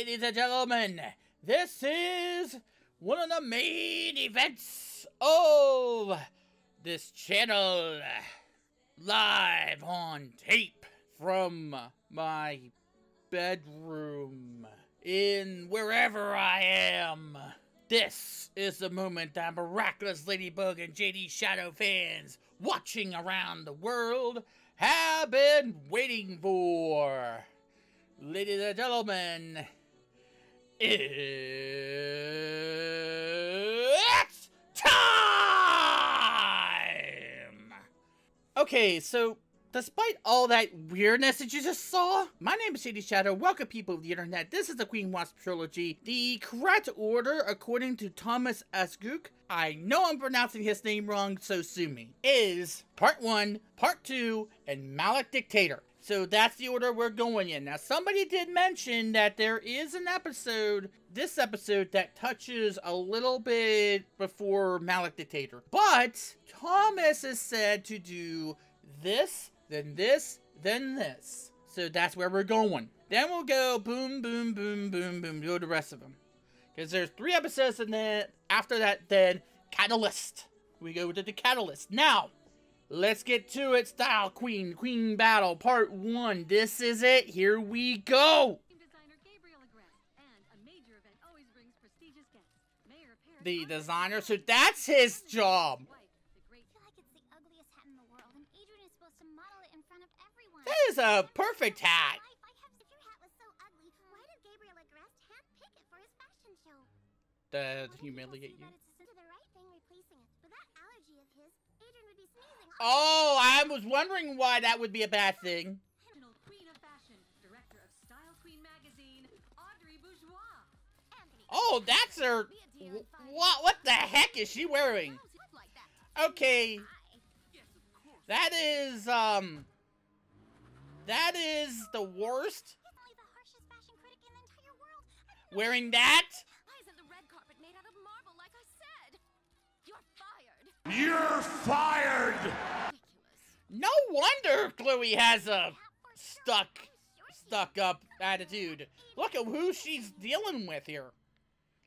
Ladies and gentlemen, this is one of the main events of this channel, live on tape from my bedroom in wherever I am. This is the moment that Miraculous Ladybug and JD Shadow fans watching around the world have been waiting for. Ladies and gentlemen, it's time! Okay, so despite all that weirdness that you just saw, my name is JD Shadow. Welcome, people of the internet. This is the Queen Wasp Trilogy. The correct order, according to Thomas S. Geek, I know I'm pronouncing his name wrong, so sue me, is Part 1, Part 2, and Malik Dictator. So that's the order we're going in. Now, somebody did mention that there is an episode, this episode, that touches a little bit before Malik Dictator. But Thomas is said to do this, then this, then this. So that's where we're going. Then we'll go boom, boom, boom, boom, boom, do the rest of them. Because there's 3 episodes, and then after that, then Catalyst. We go to the Catalyst. Now, let's get to it. Style Queen Battle Part 1. This is it. Here we go. The designer, so that's his job. That is a perfect hat. To humiliate you. Oh, I was wondering why that would be a bad thing. Oh, that's her. What the heck is she wearing? Okay. That is the worst. Wearing that? You're fired! No wonder Chloe has a stuck up attitude. Look at who she's dealing with here.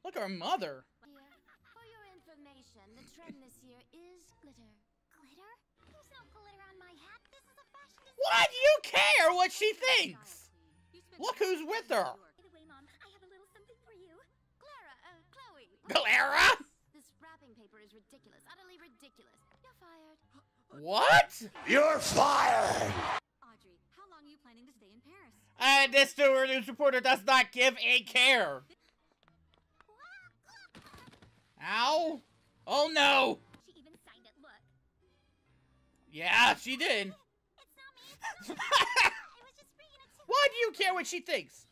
Look at her mother. For your information, the trend this year is glitter. Glitter? There's no glitter on my hat. This is a fashion design. Why do you care what she thinks? Look who's with her. By the way, Mom, I have a little something for you. Chloe. Clara? This wrapping paper is ridiculous. Utterly ridiculous. You're fired. What? You're fired! Audrey, how long are you planning to stay in Paris? This news reporter does not give a care. Ow. Oh no. She even signed it, look. Yeah, she did. It's not me, it's not me. I was just bringing it to Why do you care what she thinks?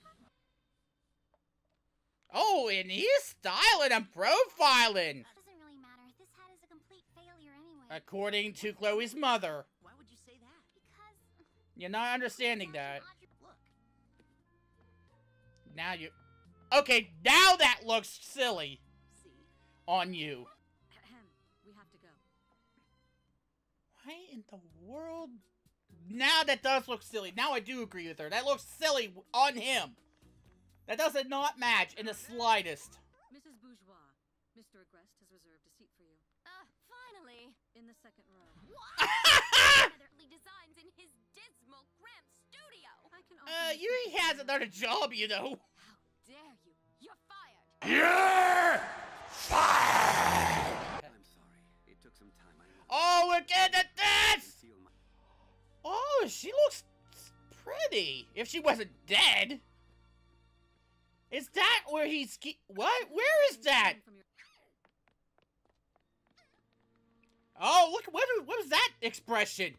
Oh, and he's styling and profiling. Doesn't really matter. This hat is a complete failure anyway. According to Chloe's mother. Why would you say that? Because You're not understanding that. Look. Now you... Okay, now that looks silly See? on you. We have to go. Why in the world? Now that does look silly. Now I do agree with her. That looks silly on him. That does not match in the slightest. Mrs. Bourgeois, Mr. Agrest has reserved a seat for you. finally. In the second row. Otherly designs in his dismal, cramped studio. I can He has another job, you know. How dare you? You're fired. You're fired! I'm sorry. It took some time. Oh, we're getting at this! Conceal my... Oh, she looks pretty. If she wasn't dead. Is that where he's... What? Where is that? Oh, look, what was that expression?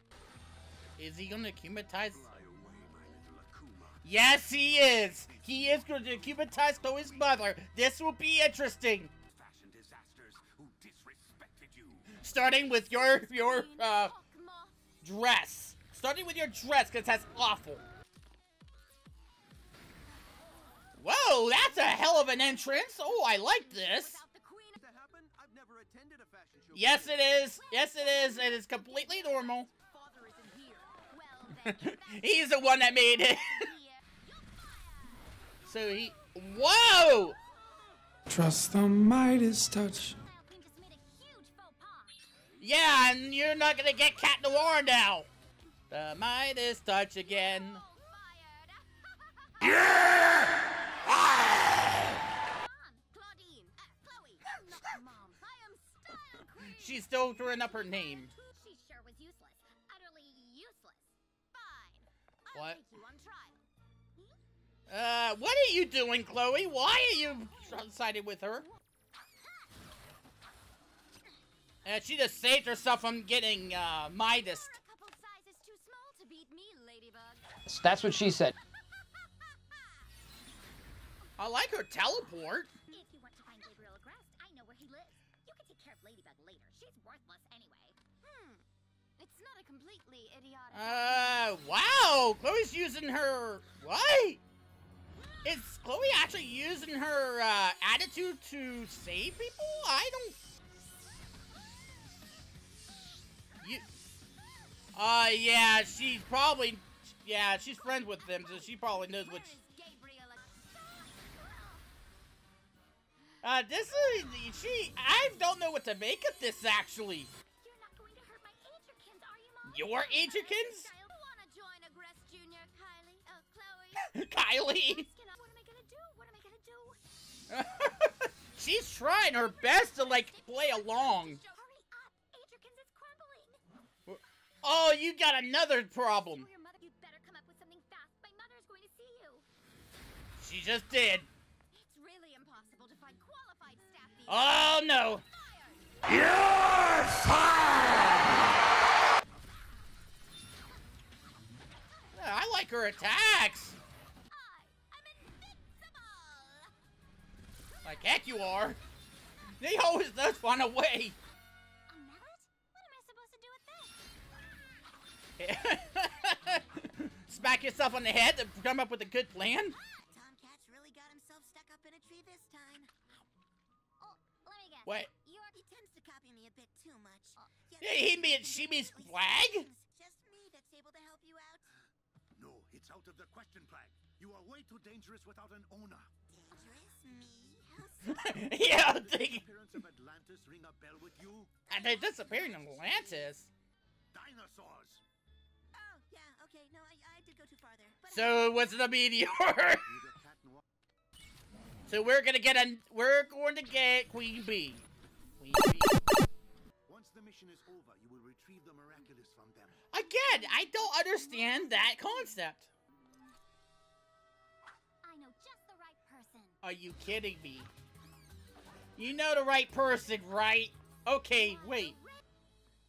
Is he gonna cumatize? Fly away, my little Akuma. Yes, he is! He is going to cumatize Chloe's mother. This will be interesting. Fashion disasters who disrespected you. Starting with your Hawk moth. dress. Starting with your dress, because that's awful. Whoa, that's a hell of an entrance. Oh, I like this. Without the queen. To happen, I've never attended a fashion show. Yes, it is. Yes, it is. It is completely normal. Father isn't here. Well, then. He's the one that made it. Here. You're fired. So Whoa! Trust the Midas touch. Queen just made a huge faux pas. Yeah, and you're not gonna get Cat Noir now. The Midas touch again. Fired. Claudine, Chloe. No, Mom, I am style queen. She's still throwing up her name. She sure was useless. Utterly useless. Fine. I'll What? take you on trial. What are you doing, Chloe? Why are you sided with her? She just saved herself from getting, Midas. You're a couple sizes too small to beat me, Ladybug. That's what she said. I like her teleport. If you want to find Gabriel Agreste, I know where he lives. You can take care of Ladybug later. She's worthless anyway. It's not a completely idiotic... Wow! Chloe's using her... What? Is Chloe actually using her, attitude to save people? I don't... Yeah, she's probably... Yeah, she's friends with them, so she probably knows Where which... is Gabriel This is... I don't know what to make of this, actually. You're not going to hurt my Agerkins, are you, Mom? Your Agerkins? Wanna join Agreste Jr., Kylie? Chloe? Kylie! What am I gonna do? What am I gonna do? She's trying her best to, like, play along. Hurry up! Agerkins is crumbling! Oh, you got another problem. Your mother, you'd better come up with something fast. My mother's going to see you. She just did. It's really impossible to find qualified staff these Oh, no. You're fired! I like her attacks. I'm invincible! Like heck you are. They always does find a way. A mallet? What am I supposed to do with this? Smack yourself on the head to come up with a good plan. Tomcat's really got himself stuck up in a tree this time. Oh, let me guess. What? He tends to copy me a bit too much. She means flag? Just me that's able to help you out. No, it's out of the question, Flag. You are way too dangerous without an owner. Dangerous? Me? How so? Yeah, The appearance of Atlantis ring a bell with you? and they're disappearing in Atlantis. Dinosaurs! Oh, yeah, okay. No, I did go too far there. But So what's the meteor? Neither cat nor... So we're going to get Queen Bee. Queen Bee. Once the mission is over, you will retrieve the miraculous from them. Again, I don't understand that concept. I know just the right person. Are you kidding me? You know the right person, right? Okay, wait.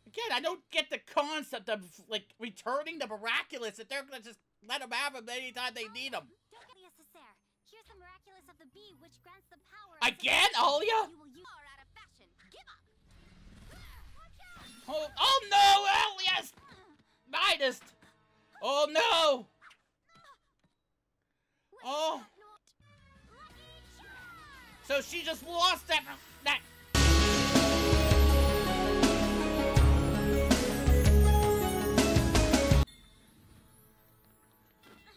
Again, I don't get the concept of, like, returning the miraculous if they're gonna just let them have them anytime they need them. Don't get necessaire. Here's the miraculous of the bee, which grants the power. Again, Alia? You will use out of fashion. Give up. Oh no, Elias! Midas! Oh no! Oh. So she just lost that.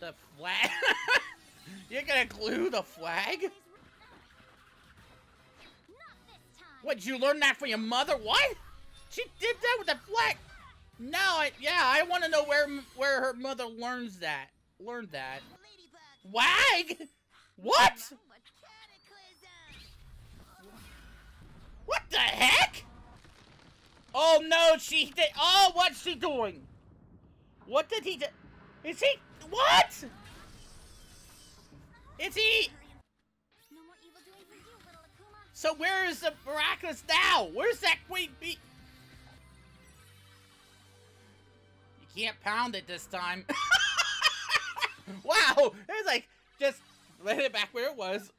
The flag? You're gonna glue the flag? Not this time. What, did you learn that from your mother? What? She did that with the flag? No, I want to know where her mother learned that. Ladybug. Wag? What? But cataclysm. What the heck? Oh no, she did. Oh, what's she doing? What did he do? Is he? What? Is he? No more evil doing for you, little Akuma. So where is the miraculous now? Where's that Queen Bee? You can't pound it this time. Wow, it's like, just let it back where it was.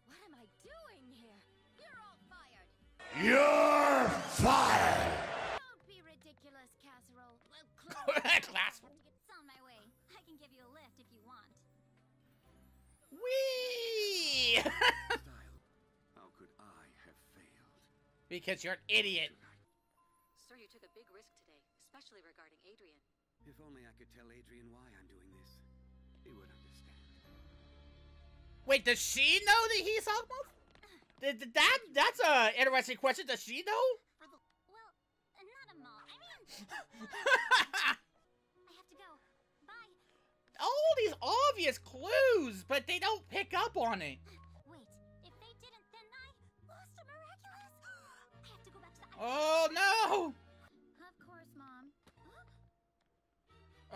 What am I doing here? You're all fired. You're fired! Don't be ridiculous, casserole. Well, Chloe, Class. it's on my way. I can give you a lift if you want. Whee! Style. How could I have failed? Because you're an idiot. Sir, you took a big risk today, especially regarding Adrian. If only I could tell Adrian why I'm doing this. He would understand. Wait, does she know that he's Hawkmoth? That's a interesting question. Does she know? Well, not a mall. I mean, I have to go. Bye. All these obvious clues, but they don't pick up on it. Wait, if they didn't, then I lost a Miraculous. I have to go back to the Oh no! Of course, Mom.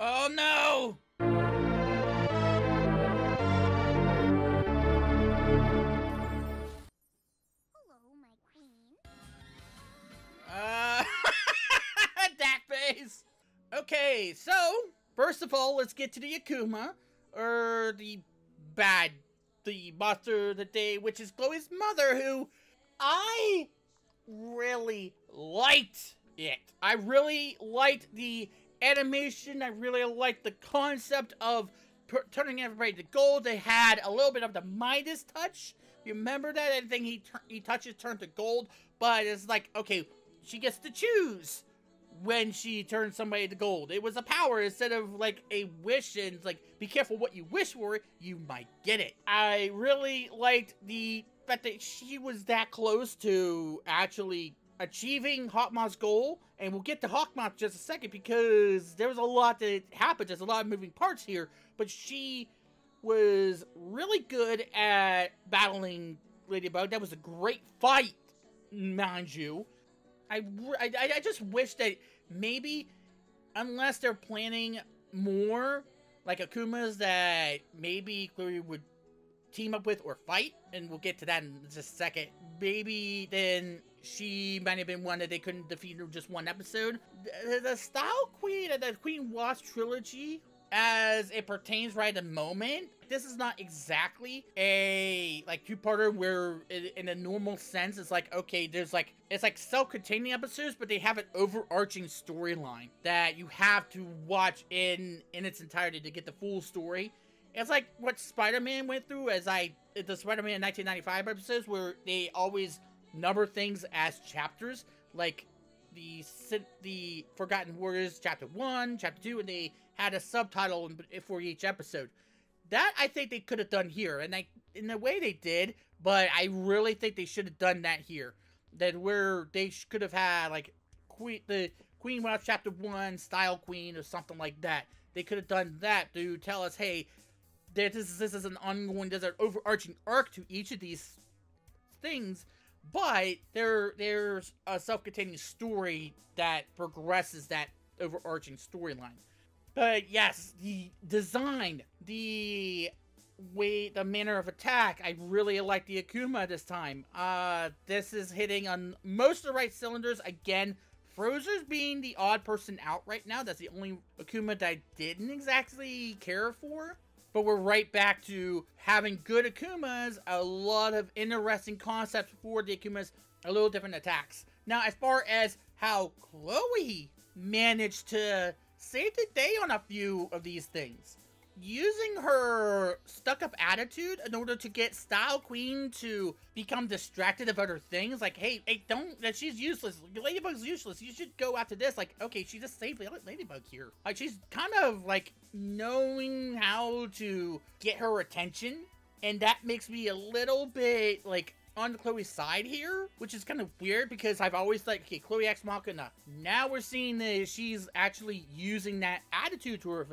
Oh no! Hello, my queen. That face! Okay, so, first of all, let's get to the Akuma, or the monster of the day, which is Chloe's mother, who I really liked it. I really liked the animation. I really liked the concept of turning everybody to gold. They had a little bit of the Midas touch. You remember that? Anything he touches turns to gold, but it's like, okay, she gets to choose when she turns somebody to gold. It was a power instead of like a wish, and it's like, be careful what you wish for, you might get it. I really liked the fact that she was that close to actually achieving Hawkmoth's goal, and we'll get to Hawkmoth in just a second because there was a lot that happened. There's a lot of moving parts here, but she was really good at battling Ladybug. That was a great fight, mind you. I just wish that maybe, unless they're planning more like Akumas that maybe Chloe would team up with or fight, and we'll get to that in just a second, maybe then she might have been one that they couldn't defeat in just one episode. The Style Queen of the Queen Wasp Trilogy, as it pertains right at the moment, this is not exactly a like two-parter where in a normal sense it's like, okay, there's like, it's like self-containing episodes, but they have an overarching storyline that you have to watch in its entirety to get the full story. It's like what Spider-Man went through the Spider-Man 1995 episodes, where they always number things as chapters, like the Forgotten Warriors Chapter 1, Chapter 2, and they had a subtitle for each episode. That I think they could have done here, and in the way they did, but I really think they should have done that here. That where they could have had like the Queen Wasp Chapter 1 Style Queen or something like that. They could have done that to tell us, hey, this is an ongoing, there's an overarching arc to each of these things, but there's a self-containing story that progresses that overarching storyline. But yes, the design, the way, the manner of attack, I really like the Akuma this time. This is hitting on most of the right cylinders. Again, Frozer's being the odd person out right now. That's the only Akuma that I didn't exactly care for. But we're right back to having good Akumas, a lot of interesting concepts for the Akumas, a little different attacks. Now, as far as how Chloe managed to save the day on a few of these things, using her stuck-up attitude in order to get Style Queen to become distracted of other things, like, hey, don't, that she's useless, Ladybug's useless, you should go after this, like, okay, she just saved Ladybug here. Like, she's kind of, like, knowing how to get her attention, and that makes me a little bit, like, on Chloe's side here, which is kind of weird because I've always thought, okay, Chloe Ex Machina. Now we're seeing that she's actually using that attitude to her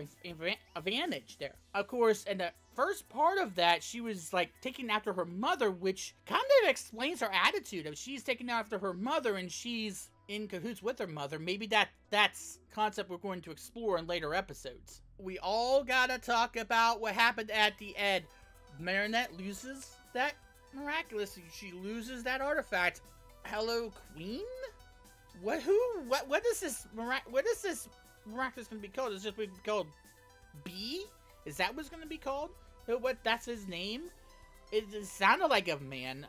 advantage there. Of course, in the first part of that, she was like taking after her mother, which kind of explains her attitude. If she's taking after her mother and she's in cahoots with her mother, maybe that's concept we're going to explore in later episodes. We all gotta talk about what happened at the end. Marinette loses that Miraculous, she loses that artifact. Hello, Queen? What is this Miraculous gonna be called? Is it just gonna be called B? Is that what's gonna be called? That's his name? It sounded like a man,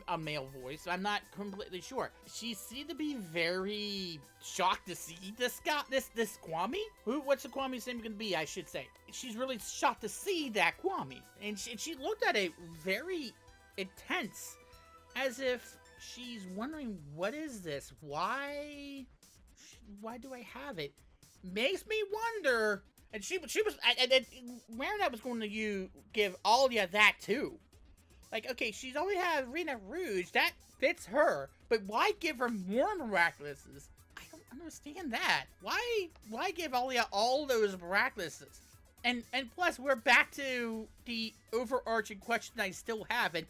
a male voice. I'm not completely sure. She seemed to be very shocked to see this guy, this Kwame. What's the Kwame's name gonna be? I should say. She's really shocked to see that Kwame, and she looked at it very intense, as if she's wondering, what is this? Why do I have it? Makes me wonder. And she was, and Marinette was going to give all of that too. Like, okay, she's only had Rena Rouge. That fits her. But why give her more Miraculouses? I don't understand that. Why give Alia all those Miraculouses? And plus, we're back to the overarching question I still have. And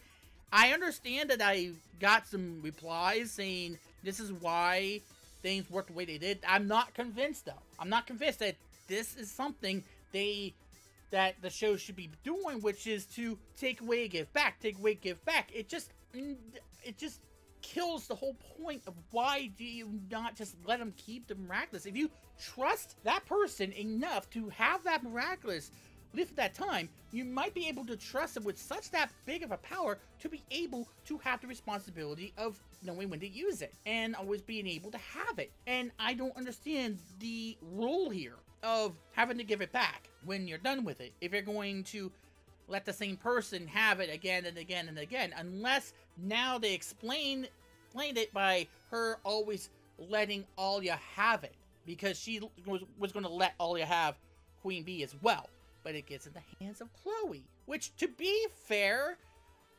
I understand that I got some replies saying this is why things worked the way they did. I'm not convinced, though. I'm not convinced that this is something that the show should be doing, which is to take away, give back, take away, give back. It just kills the whole point of why do you not just let them keep the Miraculous? If you trust that person enough to have that Miraculous live for that time, you might be able to trust them with such that big of a power to be able to have the responsibility of knowing when to use it and always being able to have it. And I don't understand the rule here of having to give it back when you're done with it. If you're going to let the same person have it again and again and again, unless now they explained it by her always letting Alia have it, because she was going to let Alia have Queen Bee as well. But it gets in the hands of Chloe, which, to be fair,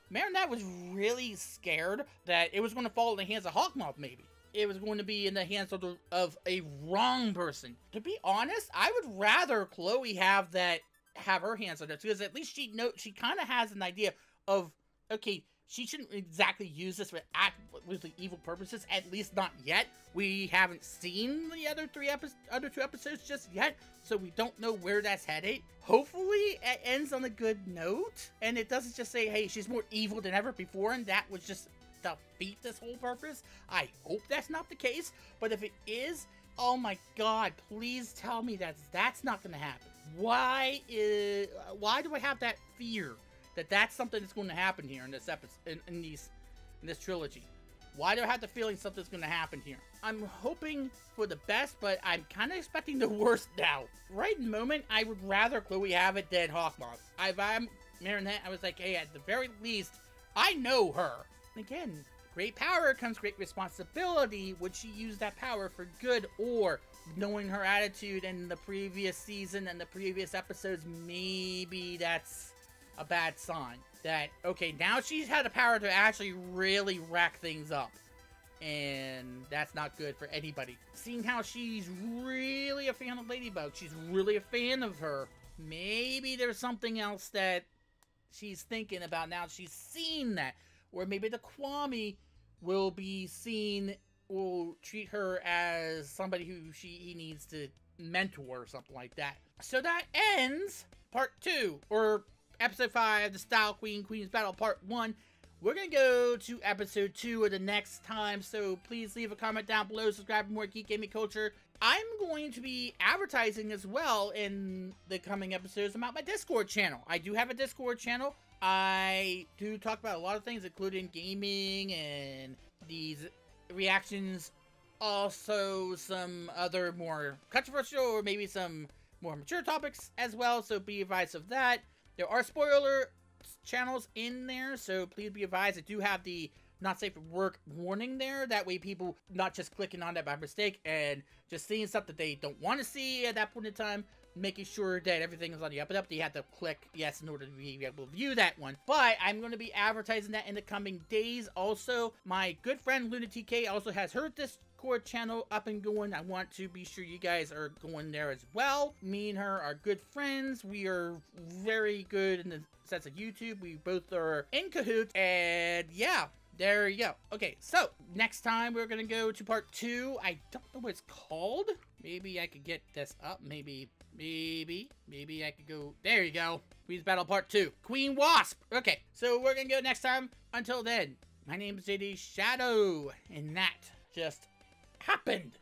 Marinette was really scared that it was going to fall in the hands of Hawkmoth, maybe. It was going to be in the hands of a wrong person. To be honest, I would rather Chloe have her hands on it, because at least she kind of has an idea of, okay, she shouldn't exactly use this with the evil purposes, at least not yet. We haven't seen the other two episodes just yet, so we don't know where that's headed. Hopefully, it ends on a good note, and it doesn't just say, hey, she's more evil than ever before, and that was just defeat this whole purpose. I hope that's not the case, but if it is, oh my god, please tell me that's not going to happen. Why do I have that fear that that's something that's going to happen here in this episode, in this trilogy? Why do I have the feeling something's going to happen here? I'm hoping for the best, but I'm kind of expecting the worst now. Right in the moment, I would rather Chloe have it than Hawkmoth. If I'm Marinette, I was like, hey, at the very least, I know her. Again, great power comes great responsibility. Would she use that power for good, or knowing her attitude in the previous season and the previous episodes, maybe that's a bad sign. That, okay, now she's had the power to actually really rack things up. And that's not good for anybody. Seeing how she's really a fan of Ladybug, she's really a fan of her, maybe there's something else that she's thinking about now she's seen that. Or maybe the Kwami will treat her as somebody who he needs to mentor or something like that. So that ends part 2, or episode 5, the Style Queen's Battle part 1. We're going to go to episode 2 of the next time, so please leave a comment down below, subscribe for more Geek Gaming Culture. I'm going to be advertising as well in the coming episodes about my Discord channel. I do have a Discord channel. I do talk about a lot of things, including gaming and these reactions. Also, some other more controversial or maybe some more mature topics as well, so be advised of that. There are spoiler channels in there, so please be advised. I do have the not safe for work warning there. That way people not just clicking on that by mistake and just seeing stuff that they don't want to see at that point in time, making sure that everything is on the up and up. You have to click yes in order to be able to view that one. But I'm going to be advertising that in the coming days. Also, my good friend Luna TK also has her Discord channel up and going. I want to be sure you guys are going there as well. Me and her are good friends. We are very good in the sense of YouTube. We both are in cahoots, and yeah, there you go. Okay, so next time we're gonna go to part 2. I don't know what it's called. Maybe I could get this up. Maybe I could go. There you go. Queen's Battle part 2. Queen Wasp. Okay, so we're gonna go next time. Until then, my name is JD Shadow, and that just happened.